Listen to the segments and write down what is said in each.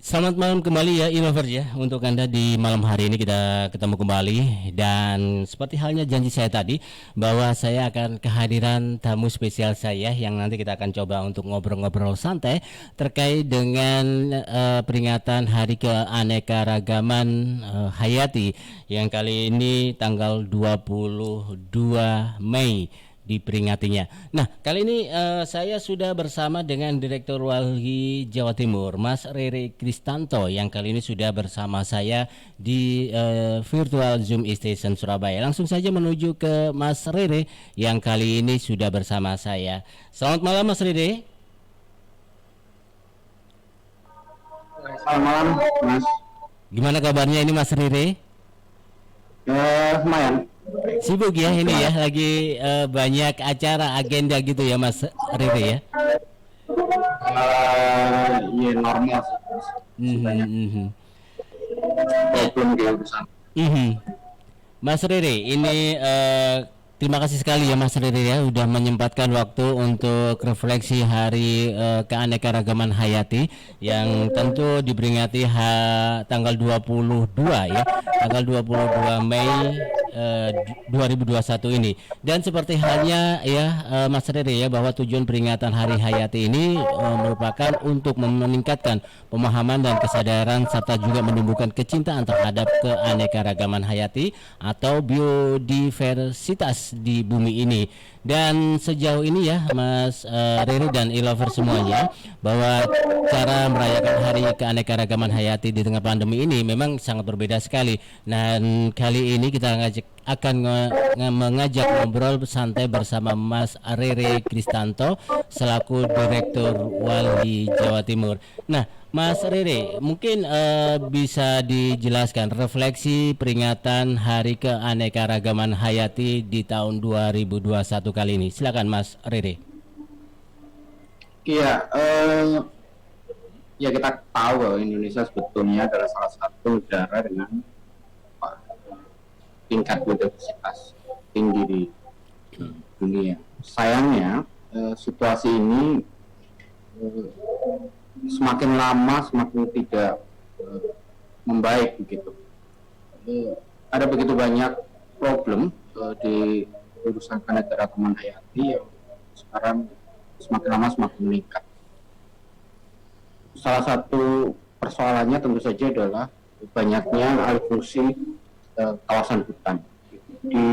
Selamat malam kembali ya Innover ya. Untuk Anda di malam hari ini kita ketemu kembali. Dan seperti halnya janji saya tadi, bahwa saya akan kehadiran tamu spesial saya yang nanti kita akan coba untuk ngobrol-ngobrol santai terkait dengan peringatan Hari Keanekaragaman Hayati yang kali ini tanggal 22 Mei diperingatinya. Nah, kali ini saya sudah bersama dengan Direktur Walhi Jawa Timur, Mas Rere Kristanto, yang kali ini sudah bersama saya di virtual Zoom Station Surabaya. Langsung saja menuju ke Mas Rere yang kali ini sudah bersama saya. Selamat malam, Mas Rere. Selamat malam, Mas. Gimana kabarnya ini, Mas Rere? Lumayan. Sibuk ya ini ya, lagi banyak acara agenda gitu ya, Mas Rere ya. Ya normal sih, Mas. Masih banyak Mhm. problem di urusan. Mhm. Mas Rere, ini terima kasih sekali ya Mas Rere ya udah menyempatkan waktu untuk refleksi Hari Keanekaragaman Hayati yang tentu diperingati tanggal 22 ya, tanggal 22 Mei 2021 ini. Dan seperti halnya ya Mas Rere ya, bahwa tujuan peringatan Hari Hayati ini merupakan untuk meningkatkan pemahaman dan kesadaran serta juga menumbuhkan kecintaan terhadap keanekaragaman hayati atau biodiversitas di bumi ini. Dan sejauh ini ya Mas Riri dan Ilover semuanya, bahwa cara merayakan Hari Keanekaragaman Hayati di tengah pandemi ini memang sangat berbeda sekali. Dan kali ini kita mengajak ngobrol santai bersama Mas Rere Kristanto selaku Direktur Walhi Jawa Timur. Nah, Mas Rere, mungkin bisa dijelaskan refleksi peringatan Hari Keanekaragaman Hayati di tahun 2021 kali ini. Silakan Mas Rere. Iya, ya kita tahu bahwa Indonesia sebetulnya adalah salah satu negara dengan tingkat biodiversitas tinggi di dunia. Sayangnya situasi ini semakin lama semakin tidak membaik begitu. Ada begitu banyak problem di urusan keanekaragaman hayati yang sekarang semakin lama semakin meningkat. Salah satu persoalannya tentu saja adalah banyaknya alih fungsi kawasan hutan. Di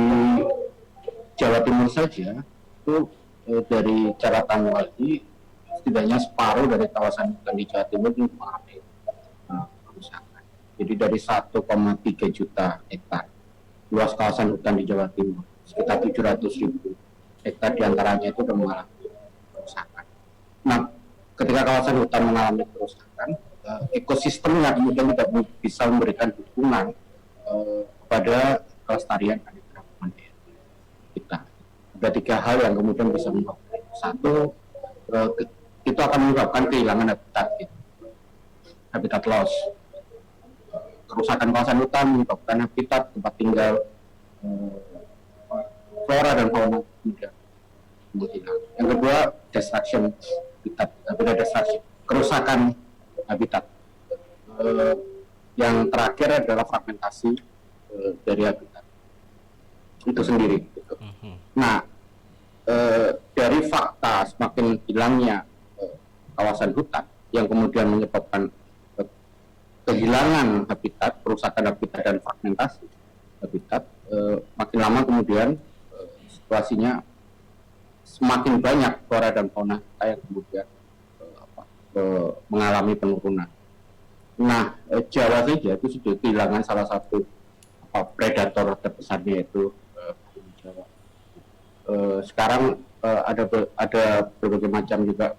Jawa Timur saja itu dari catatan Walhi setidaknya separuh dari kawasan hutan di Jawa Timur itu mengalami kerusakan. Jadi dari 1,3 juta hektar luas kawasan hutan di Jawa Timur, sekitar 700.000 hektar diantaranya itu sudah mengalami kerusakan. Nah, ketika kawasan hutan mengalami kerusakan, ekosistemnya kemudian tidak bisa memberikan dukungan kepada kelestarian keanekaragaman kita. Ada tiga hal yang kemudian bisa menyebabkan. Satu, itu akan menyebabkan kehilangan habitat, habitat loss. Kerusakan kawasan hutan menyebabkan habitat tempat tinggal flora dan fauna kemudian hilang. Yang kedua, destruction habitat, destruction, kerusakan habitat. Yang terakhir adalah fragmentasi dari habitat itu sendiri. Gitu. Nah, dari fakta semakin hilangnya kawasan hutan yang kemudian menyebabkan kehilangan habitat, kerusakan habitat dan fragmentasi habitat, makin lama kemudian situasinya semakin banyak flora dan fauna yang kemudian mengalami penurunan. Nah, Jawa saja itu sudah kehilangan salah satu predator terbesarnya yaitu Jawa. Sekarang ada berbagai macam juga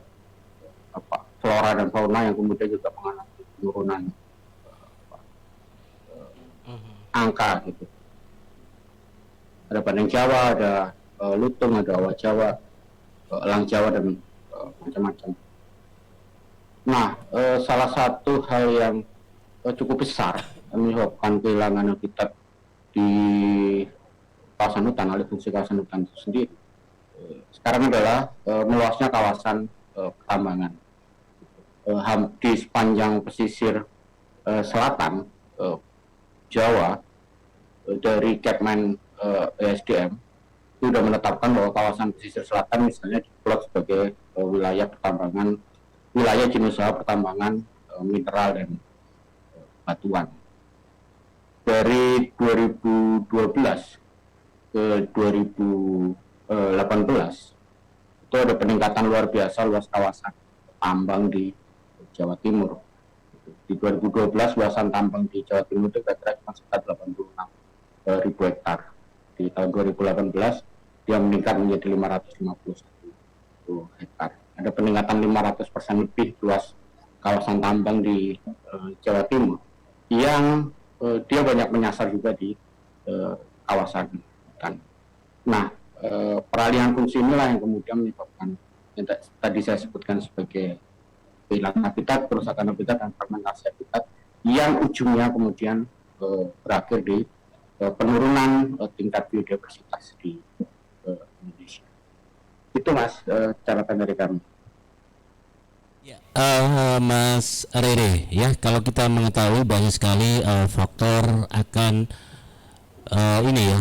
flora dan fauna yang kemudian juga mengalami penurunan angka gitu. Ada bandeng Jawa, ada lutung, ada owa Jawa, elang Jawa dan macam-macam. Nah, salah satu hal yang cukup besar menyebabkan kehilangan habitat di kawasan hutan, alih fungsi kawasan hutan itu sendiri sekarang adalah meluasnya kawasan pertambangan. di sepanjang pesisir selatan Jawa dari Kepmen ESDM itu sudah menetapkan bahwa kawasan pesisir selatan misalnya diplot sebagai wilayah pertambangan, wilayah jenis usaha pertambangan mineral dan batuan. Dari 2012 ke 2018 itu ada peningkatan luar biasa luas kawasan tambang di Jawa Timur. Di 2012 luasan tambang di Jawa Timur itu kira-kira cuma sekitar 86.000 hektar. Di tahun 2018 dia meningkat menjadi 551 hektar. Ada peningkatan 500% lebih luas kawasan tambang di Jawa Timur yang dia banyak menyasar juga di kawasan hutan. Nah, peralihan fungsi inilah yang kemudian menyebabkan yang tadi saya sebutkan sebagai kehilangan habitat, kerusakan habitat, dan fragmentasi habitat yang ujungnya kemudian berakhir di penurunan tingkat biodiversitas di Indonesia. Itu Mas catatan dari kami. Mas Rere, ya kalau kita mengetahui banyak sekali faktor akan ini ya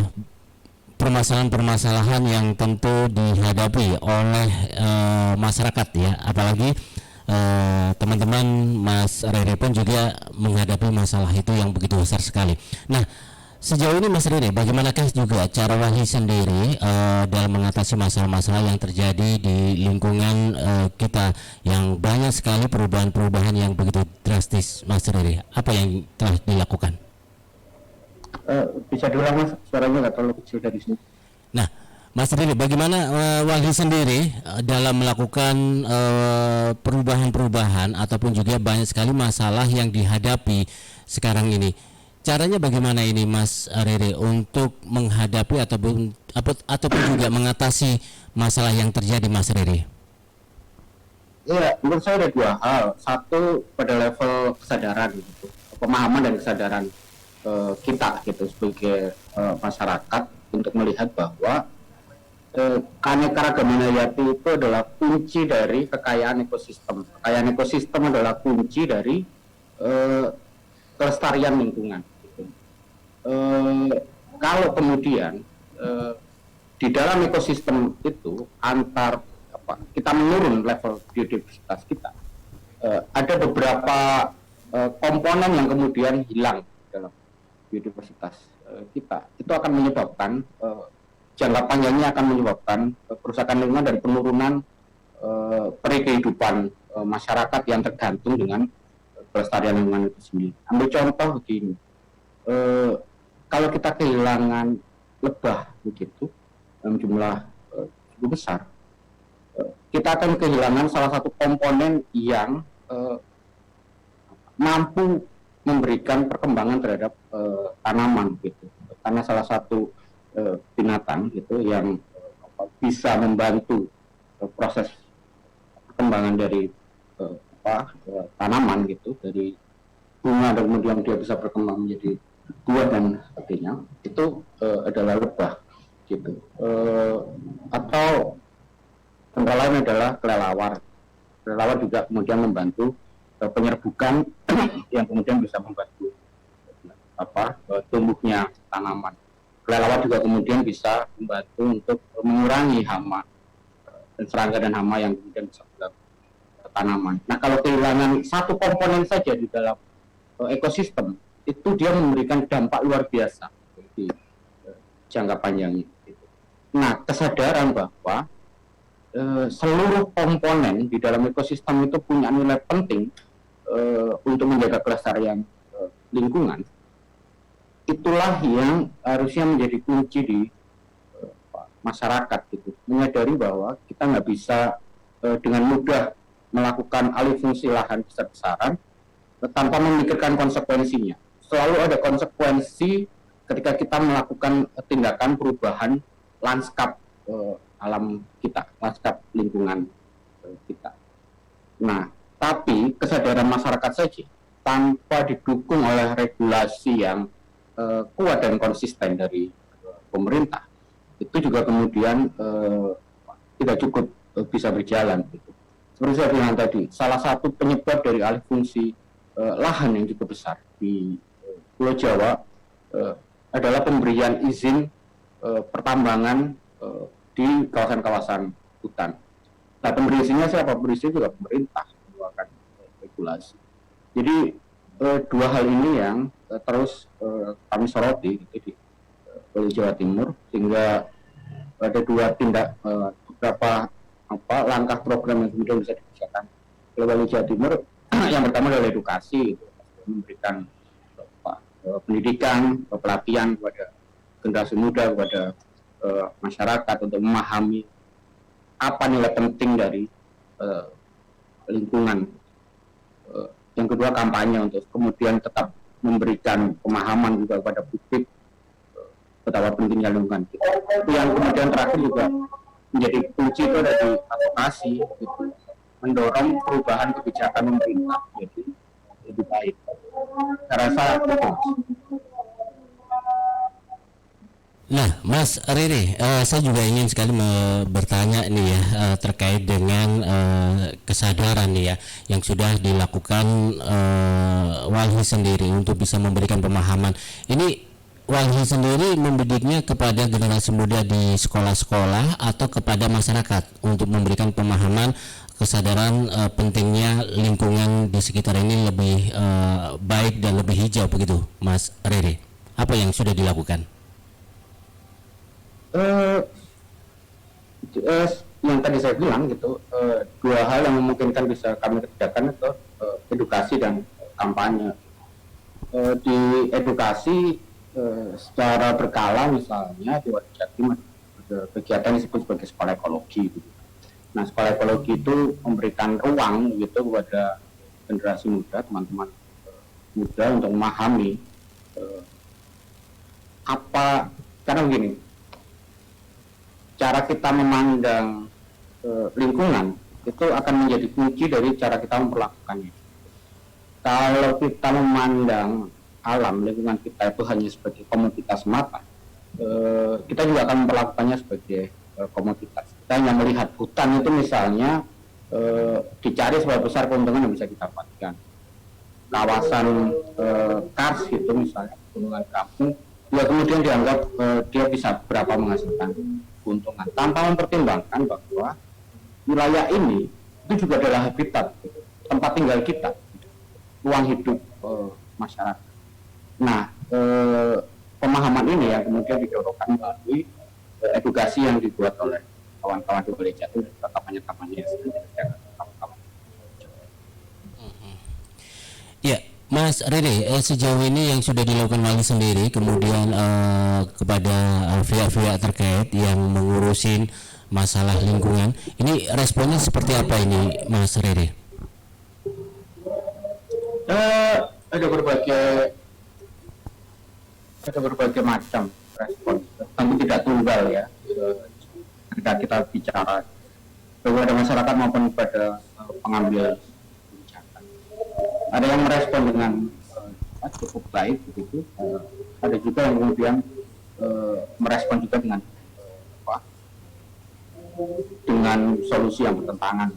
permasalahan-permasalahan yang tentu dihadapi oleh masyarakat ya, apalagi teman-teman Mas Rere pun juga menghadapi masalah itu yang begitu besar sekali. Nah, sejauh ini Mas Rere, bagaimanakah juga cara Walhi sendiri dalam mengatasi masalah-masalah yang terjadi di lingkungan kita yang banyak sekali perubahan-perubahan yang begitu drastis, Mas Rere? Apa yang telah dilakukan? Bisa diulang Mas, suaranya nggak terlalu kecil dari sini. Nah, Mas Riri, bagaimana Walhi sendiri dalam melakukan perubahan-perubahan ataupun juga banyak sekali masalah yang dihadapi sekarang ini? Caranya bagaimana ini Mas Riri untuk menghadapi ataupun juga mengatasi masalah yang terjadi, Mas Riri? Ya, menurut saya ada dua hal. Satu pada level kesadaran gitu, pemahaman dan kesadaran kita gitu sebagai masyarakat untuk melihat bahwa keanekaragaman hayati itu adalah kunci dari kekayaan ekosistem. Kekayaan ekosistem adalah kunci dari kelestarian lingkungan. Gitu. Kalau kemudian di dalam ekosistem itu kita menurun level biodiversitas kita, ada beberapa komponen yang kemudian hilang dalam biodiversitas kita, itu akan menyebabkan jangka panjangnya akan menyebabkan kerusakan lingkungan dan penurunan kehidupan masyarakat yang tergantung dengan kelestarian lingkungan itu sendiri. Ambil contoh begini, kalau kita kehilangan lebah begitu dalam jumlah cukup besar, kita akan kehilangan salah satu komponen yang mampu memberikan perkembangan terhadap tanaman gitu, karena salah satu binatang gitu yang bisa membantu proses perkembangan dari tanaman gitu, dari bunga dan kemudian dia bisa berkembang menjadi buah dan sebagainya, itu adalah lebah gitu, atau contoh lain adalah kelelawar. Kelelawar juga kemudian membantu penyerbukan yang kemudian bisa membantu tumbuhnya tanaman. Kelelawar juga kemudian bisa membantu untuk mengurangi hama dan serangga dan hama yang kemudian bisa mengganggu tanaman. Nah, kalau kehilangan satu komponen saja di dalam ekosistem, itu dia memberikan dampak luar biasa di jangka panjangnya. Nah, kesadaran bahwa seluruh komponen di dalam ekosistem itu punya nilai penting untuk menjaga kelestarian lingkungan, itulah yang harusnya menjadi kunci di masyarakat gitu, menyadari bahwa kita nggak bisa dengan mudah melakukan alih fungsi lahan besar-besaran tanpa memikirkan konsekuensinya. Selalu ada konsekuensi ketika kita melakukan tindakan perubahan lanskap alam kita, lanskap lingkungan kita. Nah, tapi kesadaran masyarakat saja tanpa didukung oleh regulasi yang kuat dan konsisten dari pemerintah, itu juga kemudian tidak cukup bisa berjalan gitu. seperti saya bilang tadi, salah satu penyebab dari alih fungsi lahan yang cukup besar di Pulau Jawa adalah pemberian izin pertambangan di kawasan-kawasan hutan. Nah, pemberi izinnya siapa? Pemberi izin juga pemerintah mengeluarkan regulasi. Jadi dua hal ini yang terus kami soroti gitu, di Pulau Jawa Timur, sehingga ada dua tindak beberapa langkah program yang kemudian bisa dikerjakan oleh Wali Jawa Timur. Yang pertama adalah edukasi, gitu, memberikan pendidikan, pelatihan kepada generasi muda, kepada masyarakat untuk memahami apa nilai penting dari lingkungan. Yang kedua kampanye untuk kemudian tetap memberikan pemahaman juga kepada publik betapa pentingnya lingkungan kita. Yang kemudian terakhir juga menjadi kunci itu ada di advokasi, gitu, mendorong perubahan kebijakan pemerintah jadi lebih baik. Saya rasa itu. Nah, Mas Riri, saya juga ingin sekali bertanya nih ya, terkait dengan kesadaran nih ya yang sudah dilakukan Walhi sendiri untuk bisa memberikan pemahaman. Ini Walhi sendiri mendidiknya kepada generasi muda di sekolah-sekolah atau kepada masyarakat untuk memberikan pemahaman kesadaran pentingnya lingkungan di sekitar ini lebih baik dan lebih hijau begitu, Mas Riri. Apa yang sudah dilakukan? Yang tadi saya bilang gitu, dua hal yang memungkinkan bisa kami kerjakan itu edukasi dan kampanye. Di edukasi secara berkala, misalnya di Wali Jatim ada kegiatan yang disebut sebagai sekolah ekologi gitu. Nah, sekolah ekologi itu memberikan ruang gitu kepada generasi muda, teman-teman muda untuk memahami apa, karena begini, cara kita memandang lingkungan itu akan menjadi kunci dari cara kita memperlakukannya. Kalau kita memandang alam, lingkungan kita itu hanya sebagai komoditas semata, kita juga akan memperlakukannya sebagai komoditas. Kita hanya melihat hutan itu misalnya dicari seberapa besar keuntungan yang bisa kita dapatkan. Kawasan kars itu misalnya, gunungan kampung, ya kemudian dianggap dia bisa berapa menghasilkan keuntungan, tanpa mempertimbangkan bahwa wilayah ini itu juga adalah habitat, tempat tinggal kita, ruang hidup masyarakat. Nah, pemahaman ini yang kemudian didorongkan melalui edukasi yang dibuat oleh kawan-kawan di Balai Jatuh dan kampanye-kampanye yang sedang dikerjakan kawan-kawan. Ya, Mas Riri, sejauh ini yang sudah dilakukan Wali sendiri, kemudian kepada pihak-pihak terkait yang mengurusin masalah lingkungan, ini responnya seperti apa ini, Mas Riri? Ada berbagai macam respon, tentu tidak tunggal ya. Ketika kita bicara kepada masyarakat maupun kepada pengambil kebijakan, ada yang merespon dengan cukup baik begitu, ada juga yang kemudian merespon juga dengan solusi yang bertentangan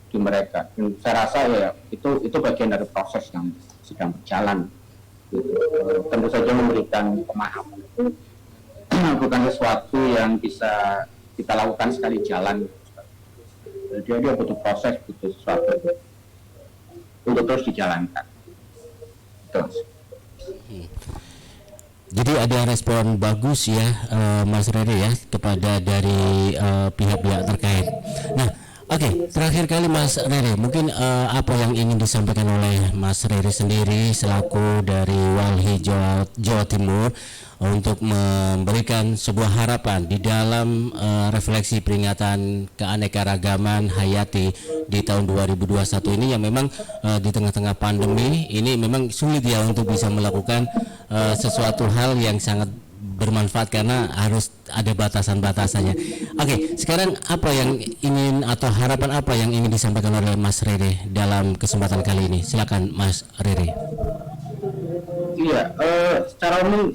di mereka. Dan saya rasa ya itu bagian dari proses yang sedang berjalan. Tentu saja memberikan pemahaman itu bukan sesuatu yang bisa kita lakukan sekali jalan. Dia butuh proses, butuh sesuatu untuk terus dijalankan. Terus. Jadi ada respon bagus ya, Mas Riri ya, kepada dari pihak-pihak terkait. Nah, oke, terakhir kali Mas Riri, mungkin apa yang ingin disampaikan oleh Mas Riri sendiri selaku dari Walhi Jawa Timur untuk memberikan sebuah harapan di dalam refleksi peringatan keanekaragaman hayati di tahun 2021 ini yang memang di tengah-tengah pandemi ini memang sulit ya untuk bisa melakukan sesuatu hal yang sangat bermanfaat karena harus ada batasan-batasannya. Oke, sekarang apa yang ingin atau harapan apa yang ingin disampaikan oleh Mas Riri dalam kesempatan kali ini? Silakan Mas Riri. Iya, secara umum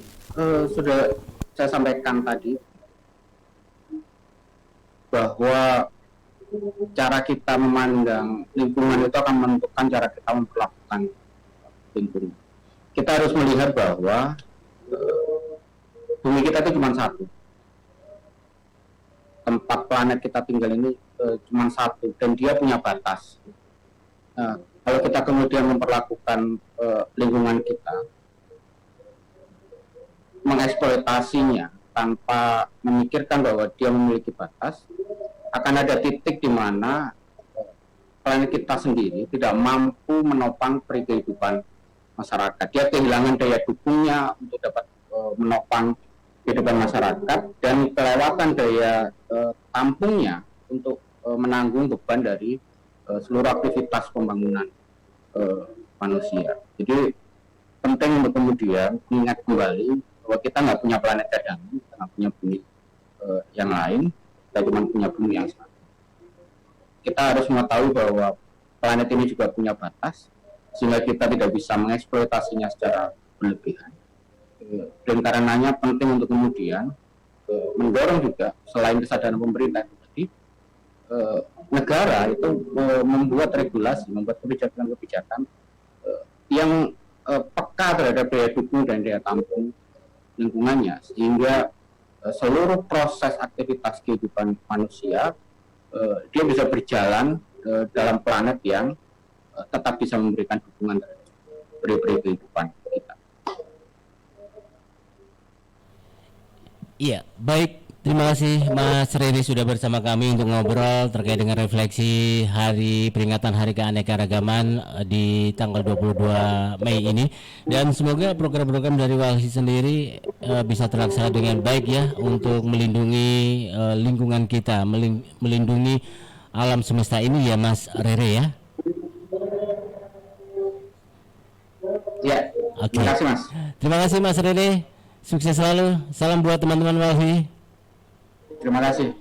sudah saya sampaikan tadi bahwa cara kita memandang lingkungan itu akan menentukan cara kita memperlakukan lingkungan. Kita harus melihat bahwa bumi kita itu cuma satu, tempat planet kita tinggal ini cuma satu, dan dia punya batas. Nah, kalau kita kemudian memperlakukan lingkungan kita, mengeksploitasinya tanpa memikirkan bahwa dia memiliki batas, akan ada titik di mana planet kita sendiri tidak mampu menopang kehidupan masyarakat. Dia kehilangan daya dukungnya untuk dapat menopang kehidupan masyarakat, dan kelewatan daya tampungnya untuk menanggung beban dari seluruh aktivitas pembangunan manusia. Jadi penting untuk kemudian mengingat kembali bahwa kita nggak punya planet cadangan, kita nggak punya bumi yang lain, kita cuma punya bumi yang satu. Kita harus mengetahui bahwa planet ini juga punya batas, sehingga kita tidak bisa mengeksploitasinya secara berlebihan. Dan karenanya penting untuk kemudian mendorong juga, selain kesadaran pemerintah itu tadi, negara itu membuat regulasi, membuat kebijakan-kebijakan yang peka terhadap daya dukung dan daya tampung lingkungannya, sehingga seluruh proses aktivitas kehidupan manusia dia bisa berjalan dalam planet yang tetap bisa memberikan dukungan terhadap peri-peri kehidupan kita. Iya, baik. Terima kasih Mas Riri sudah bersama kami untuk ngobrol terkait dengan refleksi hari peringatan Hari Keanekaragaman di tanggal 22 Mei ini, dan semoga program-program dari Walhi sendiri bisa terlaksana dengan baik ya, untuk melindungi lingkungan kita, melindungi alam semesta ini ya Mas Riri ya. Ya, Oke. terima kasih Mas. Terima kasih Mas Riri. Sukses selalu. Salam buat teman-teman Walhi. Terima kasih.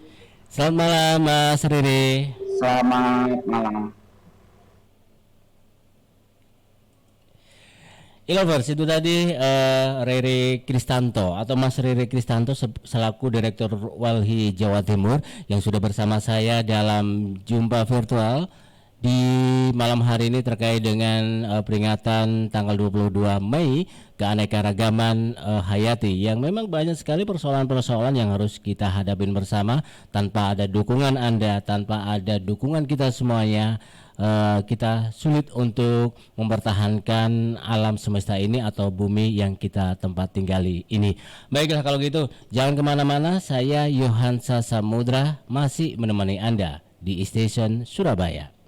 Selamat malam Mas Riri. Selamat malam. Ilovers, itu tadi Riri Kristanto atau Mas Riri Kristanto selaku Direktur Walhi Jawa Timur yang sudah bersama saya dalam jumpa virtual di malam hari ini terkait dengan peringatan tanggal 22 Mei keanekaragaman hayati, yang memang banyak sekali persoalan-persoalan yang harus kita hadapin bersama. Tanpa ada dukungan Anda, tanpa ada dukungan kita semuanya, kita sulit untuk mempertahankan alam semesta ini atau bumi yang kita tempat tinggali ini. Baiklah kalau gitu, jangan kemana-mana. Saya Yohansa Samudra masih menemani Anda di Station Surabaya.